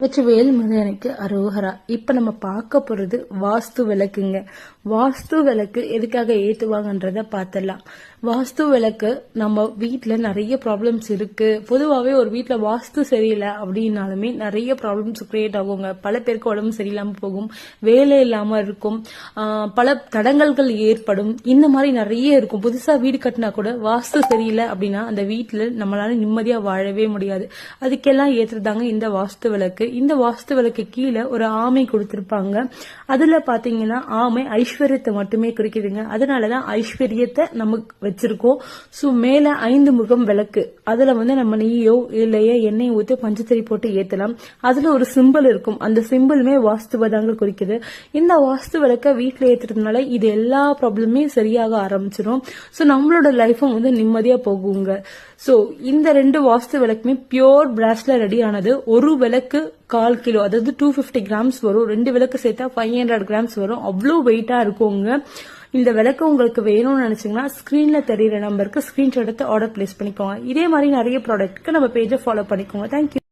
வெற்றிவேல் முருகனுக்கு அரோகரா. இப்ப நம்ம பார்க்க போறது வாஸ்து விளக்குங்க. வாஸ்து விளக்கு எதுக்காக ஏத்துவாங்கன்றத பார்த்தலாம். வாஸ்து விளக்கு நம்ம வீட்டுல நிறைய ப்ராப்ளம்ஸ் இருக்கு. பொதுவாகவே ஒரு வீட்டுல வாஸ்து சரியில்லை அப்படின்னாலுமே நிறைய ப்ராப்ளம்ஸ் கிரியேட் ஆகுங்க. பல பேருக்கு உடம்பு சரியில்லாம போகும், வேலை இல்லாம இருக்கும், பல தடங்கல்கள் ஏற்படும். இந்த மாதிரி நிறைய இருக்கும். புதுசா வீடு கட்டினா கூட வாஸ்து சரியில்லை அப்படின்னா அந்த வீட்டுல நம்மளால நிம்மதியா வாழவே முடியாது. அதுக்கெல்லாம் ஏற்றுதாங்க இந்த வாஸ்து விளக்கு. இந்த வாஸ்து விளக்கு கீழே ஒரு ஆமை கொடுத்திருப்பாங்க. அதுல பாத்தீங்கன்னா ஆமை ஐஸ்வர்யத்தை மட்டுமே குறிக்குதுங்க. அதனாலதான் ஐஸ்வர்யத்தை நமக்கு வச்சிருக்கோம். சோ மேல 5 முகம் விளக்கு, அதுல நம்ம நெய்யோ இல்லையோ எண்ணெய் ஊற்றி பஞ்சத்தறி போட்டு ஏத்தலாம். அதுல ஒரு சிம்பிள் இருக்கும். அந்த சிம்பிளுமே வாஸ்துவதாங்க குறிக்குது. இந்த வாஸ்து விளக்க வீட்டுல ஏத்துறதுனால இது எல்லா ப்ராப்ளமே சரியாக ஆரம்பிச்சிடும். சோ நம்மளோட லைஃபும் நிம்மதியா போகுங்க. சோ இந்த 2 வாஸ்து விளக்குமே பியோர் பிராஸ்ல ரெடி ஆனது. ஒரு விளக்கு 1/4 கிலோ, அதாவது 250 கிராம்ஸ் வரும். 2 விளக்கு சேர்த்தா 500 கிராம்ஸ் வரும். அவ்வளோ வெயிட்டா இருக்குங்க. இந்த விளக்கு உங்களுக்கு வேணும்னு நினைச்சீங்கன்னா ஸ்கிரீன்ல தெரியுற நம்பருக்கு ஸ்கிரீன்ஷாட் எடுத்து ஆர்டர் பிளேஸ் பண்ணிக்கோங்க. இதே மாதிரி நிறைய ப்ராடக்ட்க்கு நம்ம பேஜை ஃபாலோ பண்ணிக்கோங்க. தேங்க்யூ.